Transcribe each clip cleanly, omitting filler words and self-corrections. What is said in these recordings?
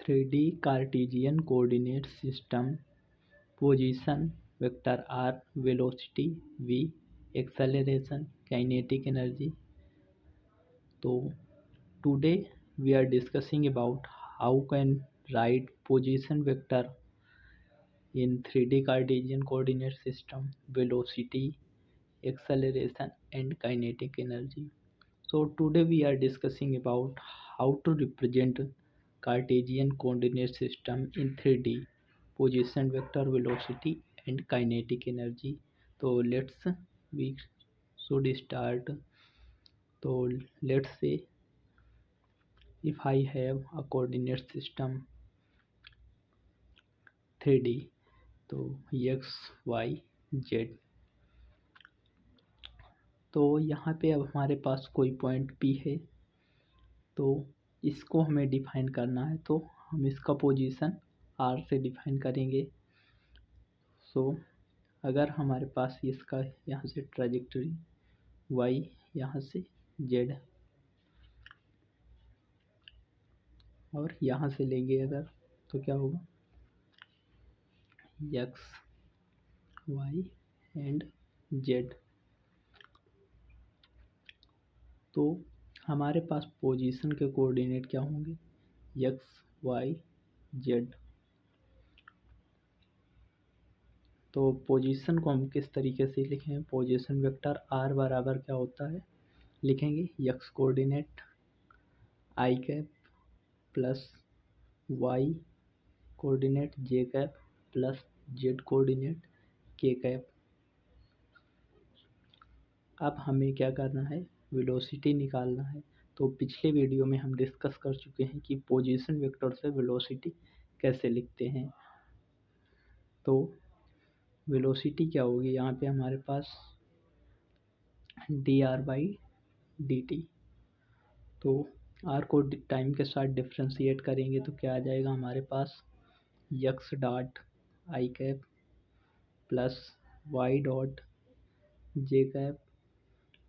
3D Cartesian coordinate system, position vector r, velocity v, acceleration, kinetic energy. So today we are discussing about how can write position vector in 3D Cartesian coordinate system, velocity, acceleration and kinetic energy. So today we are discussing about how to represent Cartesian coordinate system in 3D, position vector, velocity and kinetic energy. So we should start. So let's say if I have a coordinate system 3D, तो x y z, तो यहाँ पे अब हमारे पास कोई point P है, तो इसको हमें डिफाइन करना है, तो हम इसका पोजीशन r से डिफाइन करेंगे। सो अगर हमारे पास इसका यहाँ से ट्राजेक्टरी y यहाँ से z और यहाँ से लेंगे अगर, तो क्या होगा x y एंड z। तो हमारे पास पोजीशन के कोऑर्डिनेट क्या होंगे x y z। तो पोजीशन को हम किस तरीके से लिखें, पोजीशन वेक्टर r बराबर क्या होता है, लिखेंगे x coordinate i cap plus y coordinate j cap plus z coordinate k cap. अब हमें क्या करना है, वेलोसिटी निकालना है। तो पिछले वीडियो में हम डिस्कस कर चुके हैं कि पोजीशन वेक्टर से वेलोसिटी कैसे लिखते हैं। तो वेलोसिटी क्या होगी, यहाँ पे हमारे पास dr/dt, तो r को टाइम के साथ डिफ्रेंशिएट करेंगे तो क्या आ जाएगा हमारे पास x dot I cap plus y dot J cap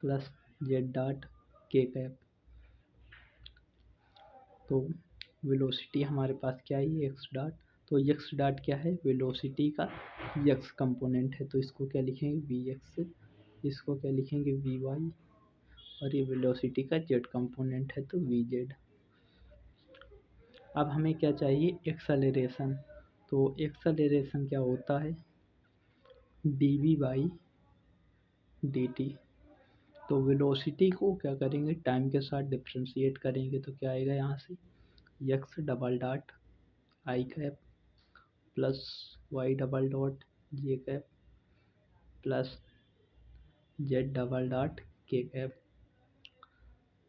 plus z dot के कैप। तो वेलोसिटी हमारे पास क्या है x डॉट, तो x डॉट क्या है, वेलोसिटी का x कंपोनेंट है, तो इसको क्या लिखेंगे vx, इसको क्या लिखेंगे vy और ये वेलोसिटी का z कंपोनेंट है तो vz। अब हमें क्या चाहिए, एक्सेलरेशन। तो एक्सेलरेशन क्या होता है dv/dt। तो वेलोसिटी को क्या करेंगे, टाइम के साथ डिफ्रेंशिएट करेंगे तो क्या आएगा यहाँ से x double dot I cap plus y double dot J cap plus z double dot के कैप।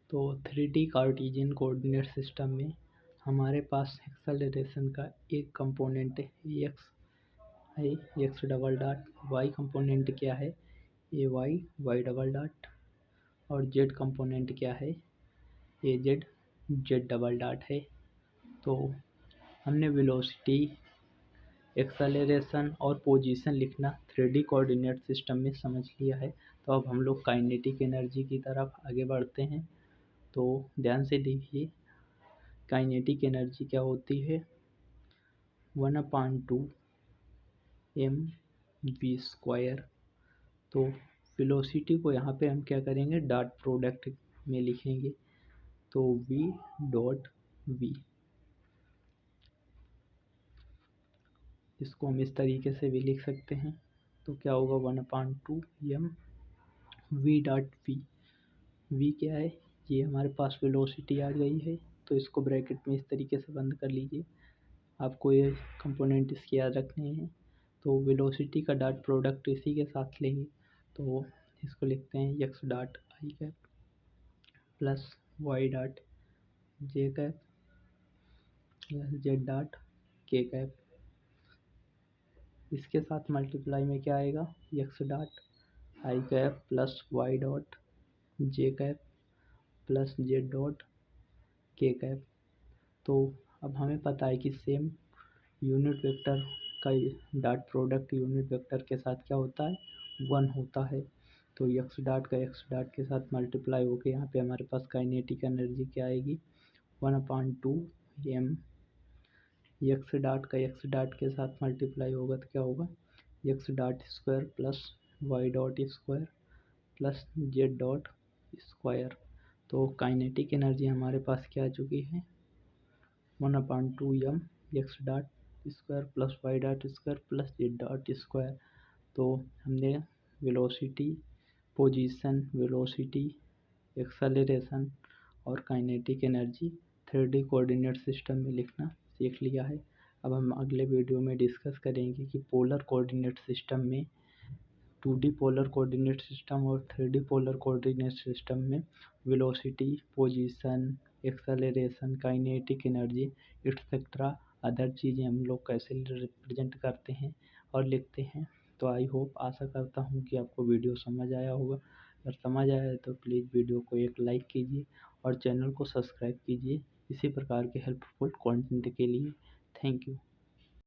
तो 3D कार्टेशियन कोऑर्डिनेट सिस्टम में हमारे पास एक्सेलरेशन का एक कंपोनेंट एक्स है, X double dot, Y component क्या है ए वाई डबल डॉट और जेड कंपोनेंट क्या है ए जेड डबल डॉट है। तो हमने वेलोसिटी, एक्सेलरेशन और पोजीशन लिखना 3D कोऑर्डिनेट सिस्टम में समझ लिया है। तो अब हम लोग काइनेटिक एनर्जी की तरफ आगे बढ़ते हैं। तो ध्यान से देखिए, काइनेटिक एनर्जी क्या होती है 1/2 mv²। तो वेलोसिटी को यहाँ पे हम क्या करेंगे, डॉट प्रोडक्ट में लिखेंगे, तो v डॉट v, इसको हम इस तरीके से भी लिख सकते हैं। तो क्या होगा 1/2 mv डॉट v, v क्या है, ये हमारे पास वेलोसिटी आ गई है, तो इसको ब्रैकेट में इस तरीके से बंद कर लीजिए। आपको ये कंपोनेंट इसके याद रखने हैं। तो वेलोसिटी का डॉट प्रोडक्ट इसी के साथ लेंगे, तो इसको लिखते हैं x dot I cap plus y dot J cap plus z dot के कैप। इसके साथ मल्टीप्लाई में क्या आएगा x dot I cap plus y dot J cap plus z dot के कैप। तो अब हमें पता है कि सेम यूनिट वेक्टर का डॉट प्रोडक्ट यूनिट वेक्टर के साथ क्या होता है 1 होता है। तो x डॉट का x डॉट के साथ मल्टीप्लाई होकर यहाँ पे हमारे पास काइनेटिक एनर्जी क्या आएगी 1/2 m एक्स डॉट का एक्स डॉट के साथ मल्टीप्लाई होगा तो क्या होगा, X dot square plus Y dot square plus Z dot square. तो काइनेटिक एनर्जी हमारे पास क्या आ चुकी है, 1/2 m X dot square plus Y dot square plus Z dot square. तो हमने वेलोसिटी, पोजीशन, वेलोसिटी, एक्सेलरेशन और kinetic energy 3D coordinate system में लिखना सीख लिया है। अब हम अगले वीडियो में डिस्कस करेंगे कि पोलर कोऑर्डिनेट सिस्टम में, 2D पोलर कोऑर्डिनेट सिस्टम और 3D पोलर कोऑर्डिनेट सिस्टम में velocity, position, acceleration, kinetic energy etcetera other चीज़ें हम लोग कैसे रिप्रेजेंट करते हैं और लिखते हैं। तो आई होप, आशा करता हूँ कि आपको वीडियो समझ आया होगा। अगर समझ आया है तो प्लीज़ वीडियो को एक लाइक कीजिए और चैनल को सब्सक्राइब कीजिए इसी प्रकार के हेल्पफुल कंटेंट के लिए। Thank you.